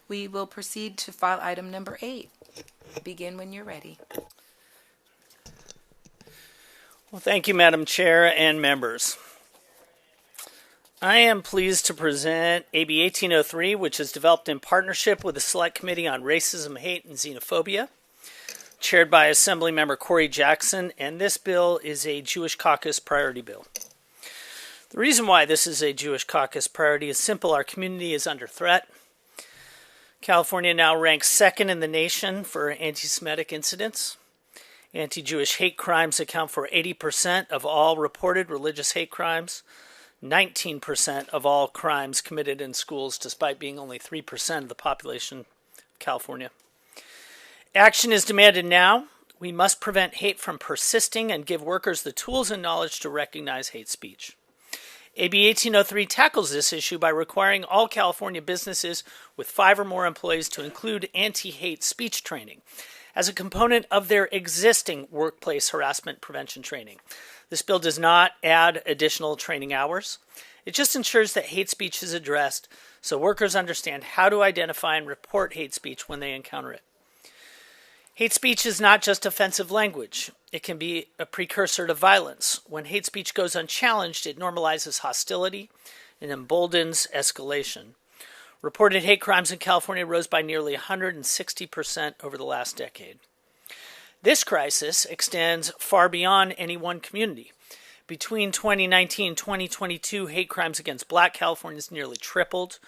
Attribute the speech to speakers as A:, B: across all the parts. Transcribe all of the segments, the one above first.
A: We will proceed to file item number 8. Begin when you're ready.
B: Well, thank you, Madam Chair and members. I am pleased to present AB 1803, which is developed in partnership with the Select Committee on Racism, Hate, and Xenophobia, chaired by Assemblymember Corey Jackson, and this bill is a Jewish Caucus priority bill. The reason why this is a Jewish Caucus priority is simple. Our community is under threat. California now ranks second in the nation for anti-Semitic incidents. Anti-Jewish hate crimes account for 80% of all reported religious hate crimes, 19% of all crimes committed in schools, despite being only 3% of the population of California. Action is demanded now. We must prevent hate from persisting and give workers the tools and knowledge to recognize hate speech. AB 1803 tackles this issue by requiring all California businesses with 5 or more employees to include anti-hate speech training as a component of their existing workplace harassment prevention training. This bill does not add additional training hours. It just ensures that hate speech is addressed so workers understand how to identify and report hate speech when they encounter it. Hate speech is not just offensive language. It can be a precursor to violence. When hate speech goes unchallenged, it normalizes hostility and emboldens escalation. Reported hate crimes in California rose by nearly 160% over the last decade. This crisis extends far beyond any one community. Between 2019 and 2022, hate crimes against Black Californians nearly tripled.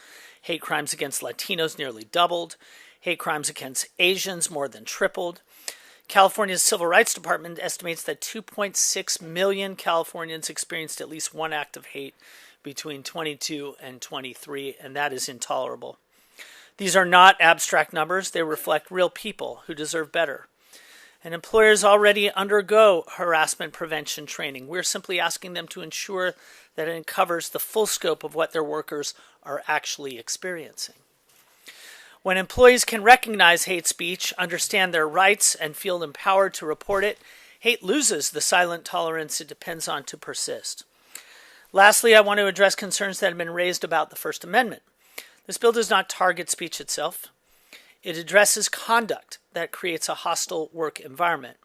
B: Hate crimes against Latinos nearly doubled. Hate crimes against Asians more than tripled. California's Civil Rights Department estimates that 2.6 million Californians experienced at least one act of hate between 22 and 23, and that is intolerable. These are not abstract numbers. They reflect real people who deserve better. And employers already undergo harassment prevention training. We're simply asking them to ensure that it covers the full scope of what their workers are actually experiencing. When employees can recognize hate speech, understand their rights, and feel empowered to report it, hate loses the silent tolerance it depends on to persist. Lastly, I want to address concerns that have been raised about the First Amendment. This bill does not target speech itself. It addresses conduct that creates a hostile work environment.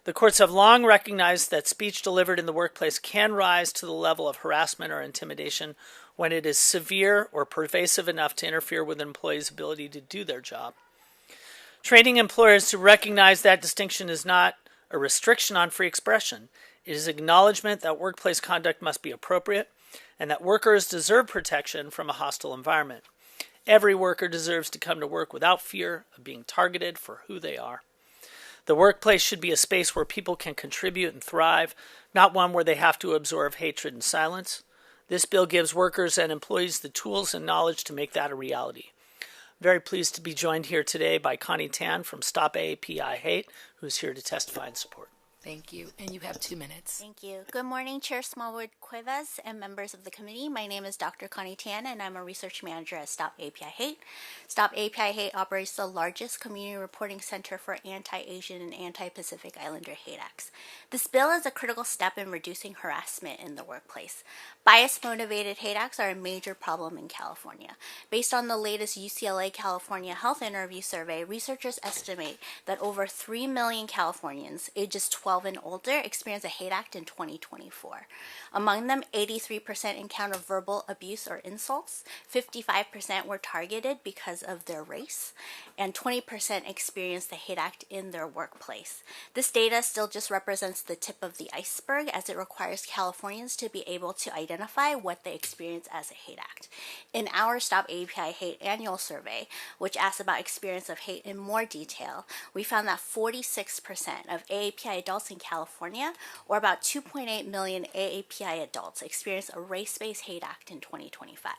B: The courts have long recognized that speech delivered in the workplace can rise to the level of harassment or intimidation when it is severe or pervasive enough to interfere with an employee's ability to do their job. Training employers to recognize that distinction is not a restriction on free expression. It is acknowledgement that workplace conduct must be appropriate and that workers deserve protection from a hostile environment. Every worker deserves to come to work without fear of being targeted for who they are. The workplace should be a space where people can contribute and thrive, not one where they have to absorb hatred and silence. This bill gives workers and employees the tools and knowledge to make that a reality. I'm very pleased to be joined here today by Connie Tan from Stop AAPI Hate, who's here to testify in support.
A: Thank you. And you have 2 minutes.
C: Thank you. Good morning, Chair Smallwood Cuevas and members of the committee. My name is Dr. Connie Tan, and I'm a research manager at Stop API Hate. Stop API Hate operates the largest community reporting center for anti-Asian and anti-Pacific Islander hate acts. This bill is a critical step in reducing harassment in the workplace. Bias-motivated hate acts are a major problem in California. Based on the latest UCLA California Health Interview Survey, researchers estimate that over 3 million Californians ages 12 and older experienced a hate act in 2024. Among them, 83% encountered verbal abuse or insults, 55% were targeted because of their race, and 20% experienced a hate act in their workplace. This data still just represents the tip of the iceberg, as it requires Californians to be able to identify what they experience as a hate act. In our Stop API Hate annual survey, which asks about experience of hate in more detail, we found that 46% of AAPI adults in California, or about 2.8 million AAPI adults, experienced a race-based hate act in 2025.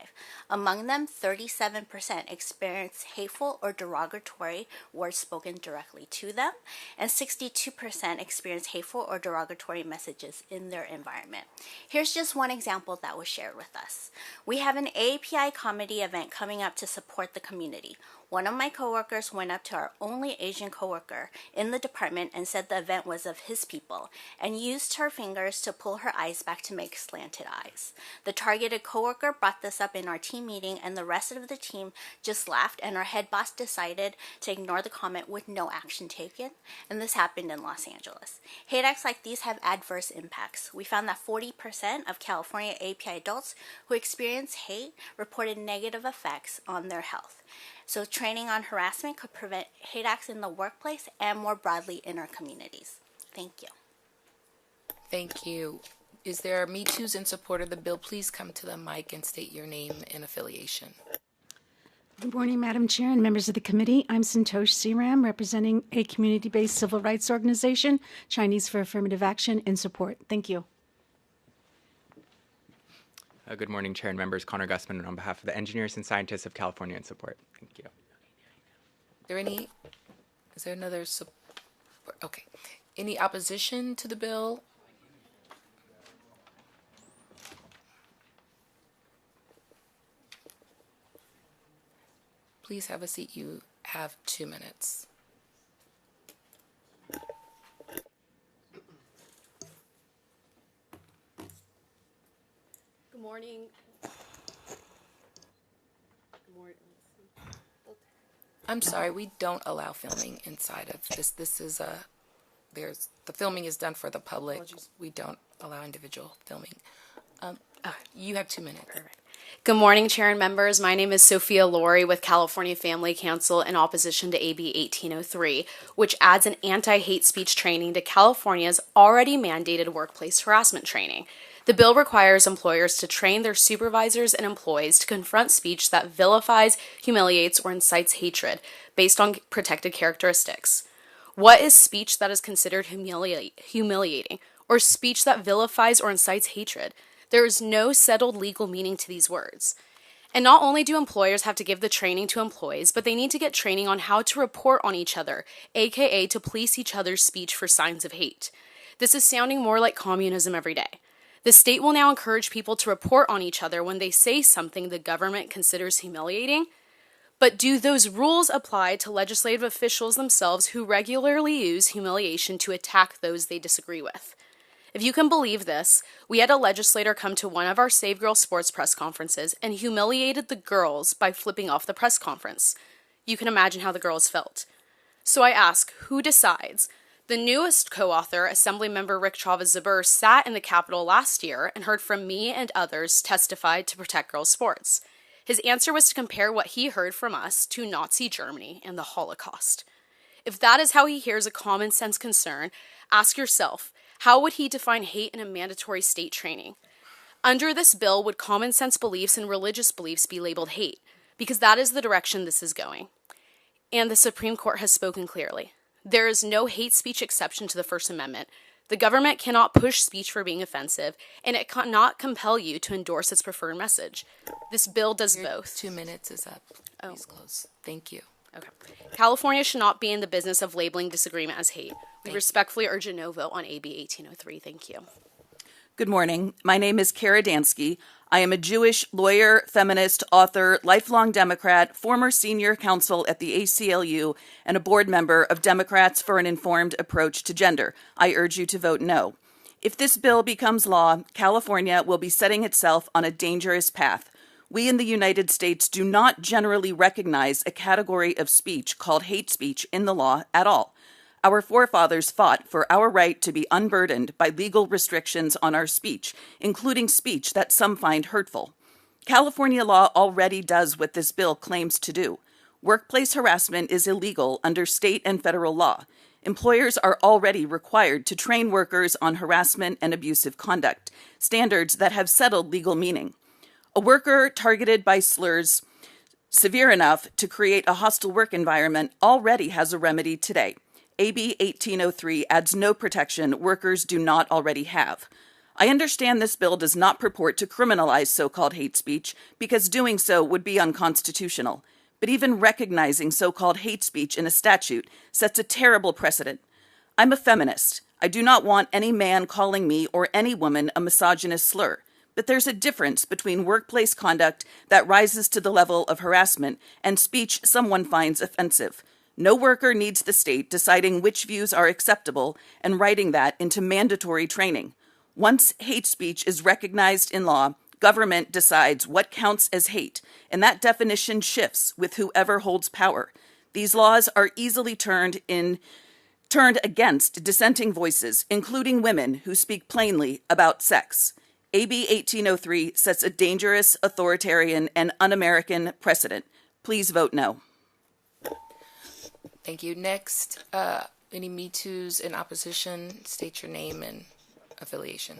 C: Among them, 37% experienced hateful or derogatory words spoken directly to them, and 62% experienced hateful or derogatory messages in their environment. Here's just one example that was shared with us. We have an AAPI comedy event coming up to support the community. One of my coworkers went up to our only Asian coworker in the department and said the event was of his people and used her fingers to pull her eyes back to make slanted eyes. The targeted coworker brought this up in our team meeting, and the rest of the team just laughed, and our head boss decided to ignore the comment with no action taken, and this happened in Los Angeles. Hate acts like these have adverse impacts. We found that 40% of California API adults who experience hate reported negative effects on their health. So training on harassment could prevent hate acts in the workplace and more broadly in our communities. Thank you.
A: Thank you. Is there Me Too's in support of the bill? Please come to the mic and state your name and affiliation.
D: Good morning, Madam Chair and members of the committee. I'm Santosh Seeram, representing a community-based civil rights organization, Chinese for Affirmative Action, in support. Thank you.
E: Good morning, Chair and members. Connor Gussman on behalf of the engineers and scientists of California in support. Thank you.
A: Is there another support? Okay. Any opposition to the bill? Please have a seat. You have 2 minutes.
F: Good morning.
A: I'm sorry, we don't allow filming inside of this. This is the filming is done for the public.
F: Apologies.
A: We don't allow individual filming. You have 2 minutes.
F: All right. Good morning, Chair and members. My name is Sophia Lorey with California Family Council in opposition to AB 1803, which adds an anti-hate speech training to California's already mandated workplace harassment training. The bill requires employers to train their supervisors and employees to confront speech that vilifies, humiliates, or incites hatred based on protected characteristics. What is speech that is considered humiliating, or speech that vilifies or incites hatred? There is no settled legal meaning to these words. And not only do employers have to give the training to employees, but they need to get training on how to report on each other, aka to police each other's speech for signs of hate. This is sounding more like communism every day. The state will now encourage people to report on each other when they say something the government considers humiliating. But do those rules apply to legislative officials themselves who regularly use humiliation to attack those they disagree with? If you can believe this, we had a legislator come to one of our Save Girls sports press conferences and humiliated the girls by flipping off the press conference. You can imagine how the girls felt. So I ask, who decides? The newest co-author, Assemblymember Rick Chavez-Zabur, sat in the Capitol last year and heard from me and others testified to protect girls' sports. His answer was to compare what he heard from us to Nazi Germany and the Holocaust. If that is how he hears a common sense concern, ask yourself, how would he define hate in a mandatory state training? Under this bill, would common sense beliefs and religious beliefs be labeled hate? Because that is the direction this is going. And the Supreme Court has spoken clearly. There is no hate speech exception to the First Amendment. The government cannot push speech for being offensive, and it cannot compel you to endorse its preferred message. This bill does both.
A: 2 minutes is up. Please close. Thank you.
F: Okay. California should not be in the business of labeling disagreement as hate. We respectfully urge a no vote on AB 1803. Thank you.
G: Good morning. My name is Kara Dansky. I am a Jewish lawyer, feminist, author, lifelong Democrat, former senior counsel at the ACLU, and a board member of Democrats for an Informed Approach to Gender. I urge you to vote no. If this bill becomes law, California will be setting itself on a dangerous path. We in the United States do not generally recognize a category of speech called hate speech in the law at all. Our forefathers fought for our right to be unburdened by legal restrictions on our speech, including speech that some find hurtful. California law already does what this bill claims to do. Workplace harassment is illegal under state and federal law. Employers are already required to train workers on harassment and abusive conduct, standards that have settled legal meaning. A worker targeted by slurs severe enough to create a hostile work environment already has a remedy today. AB 1803 adds no protection workers do not already have. I understand this bill does not purport to criminalize so-called hate speech because doing so would be unconstitutional. But even recognizing so-called hate speech in a statute sets a terrible precedent. I'm a feminist. I do not want any man calling me or any woman a misogynist slur. But there's a difference between workplace conduct that rises to the level of harassment and speech someone finds offensive. No worker needs the state deciding which views are acceptable and writing that into mandatory training. Once hate speech is recognized in law, government decides what counts as hate, and that definition shifts with whoever holds power. These laws are easily turned against dissenting voices, including women who speak plainly about sex. AB 1803 sets a dangerous, authoritarian, and un-American precedent. Please vote no.
A: Thank you. Next, any Me Too's in opposition? State your name and affiliation.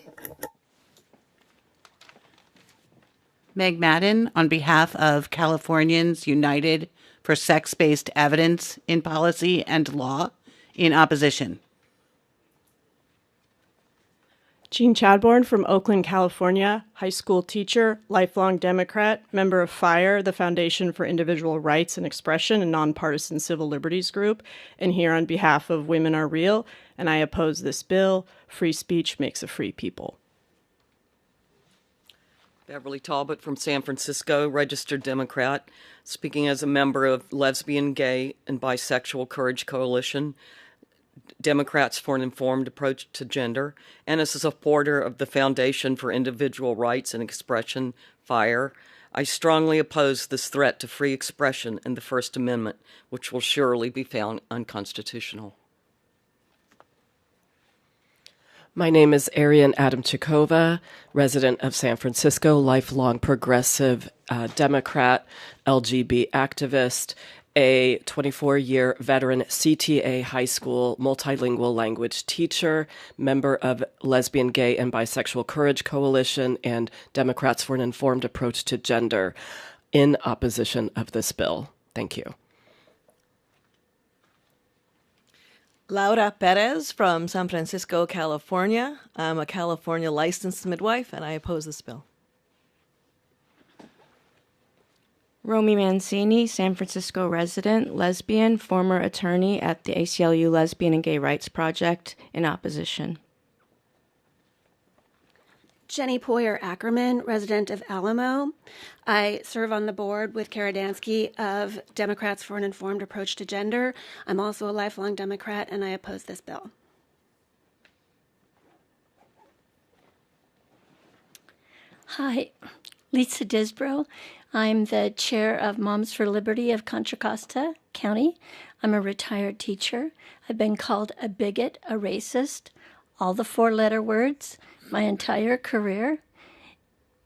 H: Meg Madden, on behalf of Californians United for Sex-Based Evidence in Policy and Law, in opposition.
I: Jean Chadbourne from Oakland, California, high school teacher, lifelong Democrat, member of FIRE, the Foundation for Individual Rights and Expression, a nonpartisan civil liberties group, and here on behalf of Women Are Real, and I oppose this bill. Free speech makes a free people.
J: Beverly Talbot from San Francisco, registered Democrat, speaking as a member of Lesbian, Gay, and Bisexual Courage Coalition, Democrats for an Informed Approach to Gender, and as a supporter of the Foundation for Individual Rights and Expression, FIRE. I strongly oppose this threat to free expression and the First Amendment, which will surely be found unconstitutional.
K: My name is Arian Adamchikova, resident of San Francisco, lifelong progressive Democrat, LGB activist, a 24-year veteran CTA high school multilingual language teacher, member of Lesbian, Gay, and Bisexual Courage Coalition, and Democrats for an Informed Approach to Gender, in opposition of this bill. Thank you.
L: Laura Perez from San Francisco, California. I'm a California licensed midwife, and I oppose this bill.
M: Romy Mancini, San Francisco resident, lesbian, former attorney at the ACLU Lesbian and Gay Rights Project, in opposition.
N: Jenny Poyer Ackerman, resident of Alamo. I serve on the board with Kara Dansky of Democrats for an Informed Approach to Gender. I'm also a lifelong Democrat, and I oppose this bill.
O: Hi, Lisa Disbrow. I'm the chair of Moms for Liberty of Contra Costa County. I'm a retired teacher. I've been called a bigot, a racist, all the four-letter words, my entire career.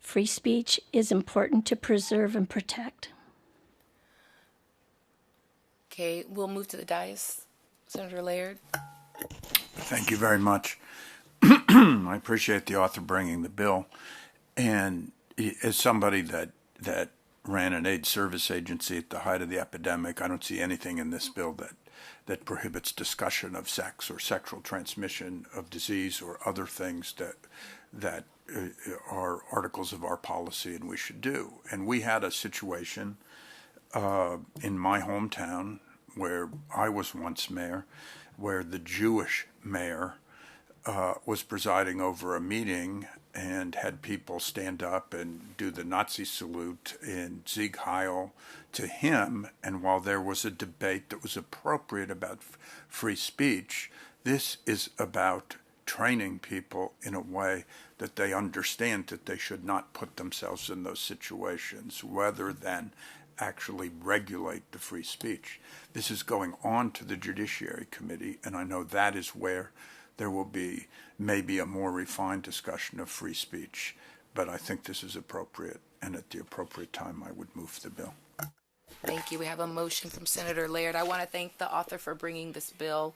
O: Free speech is important to preserve and protect.
A: Okay, we'll move to the dais. Senator Laird.
P: Thank you very much. I appreciate the author bringing the bill. And as somebody that ran an AIDS service agency at the height of the epidemic, I don't see anything in this bill that prohibits discussion of sex or sexual transmission of disease or other things that are articles of our policy and we should do. And we had a situation in my hometown where I was once mayor, where the Jewish mayor was presiding over a meeting and had people stand up and do the Nazi salute in Sieg Heil to him. And while there was a debate that was appropriate about free speech, this is about training people in a way that they understand that they should not put themselves in those situations rather than actually regulate the free speech. This is going on to the Judiciary Committee, and I know that is where there will be maybe a more refined discussion of free speech, but I think this is appropriate, and at the appropriate time I would move the bill.
A: Thank you. We have a motion from Senator Laird. I want to thank the author for bringing this bill.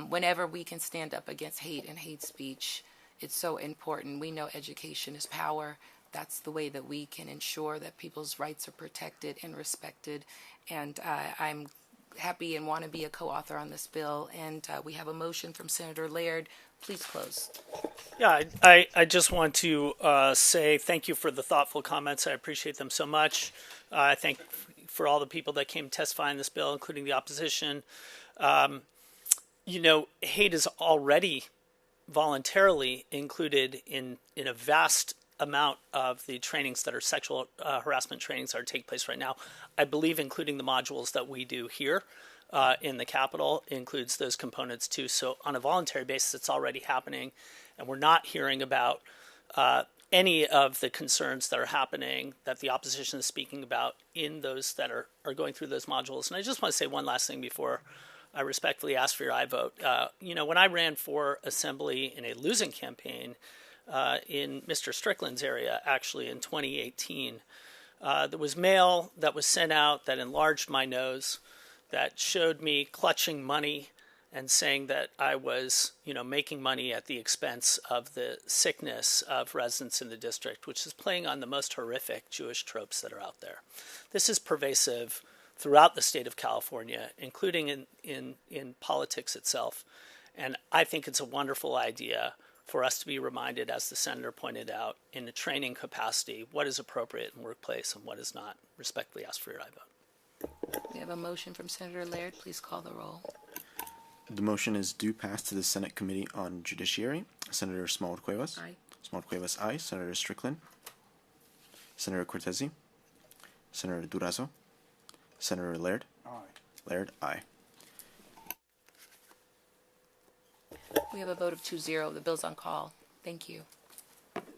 A: Whenever we can stand up against hate and hate speech, it's so important. We know education is power. That's the way that we can ensure that people's rights are protected and respected. And I'm happy and want to be a co-author on this bill. And we have a motion from Senator Laird. Please close.
B: Yeah, I just want to say thank you for the thoughtful comments. I appreciate them so much. I thank for all the people that came to testify in this bill, including the opposition. Hate is already voluntarily included in a vast amount of the trainings that are sexual harassment trainings that take place right now. I believe including the modules that we do here. in the Capitol includes those components too. So on a voluntary basis, it's already happening, and we're not hearing about any of the concerns that are happening that the opposition is speaking about in those that are going through those modules. And I just want to say one last thing before I respectfully ask for your aye vote. When I ran for assembly in a losing campaign in Mr. Strickland's area, actually in 2018, there was mail that was sent out that enlarged my nose, that showed me clutching money and saying that I was, making money at the expense of the sickness of residents in the district, which is playing on the most horrific Jewish tropes that are out there. This is pervasive throughout the state of California, including in politics itself. And I think it's a wonderful idea for us to be reminded, as the senator pointed out, in a training capacity, what is appropriate in workplace and what is not. Respectfully ask for your aye vote.
A: We have a motion from Senator Laird. Please call the roll.
Q: The motion is due pass to the Senate Committee on Judiciary. Senator Smallwood-Cuevas.
A: Aye.
Q: Smallwood-Cuevas, aye. Senator Strickland. Senator Cortese. Senator Durazo. Senator Laird.
P: Aye.
Q: Laird, aye.
A: We have a vote of 2-0. The bill's on call. Thank you.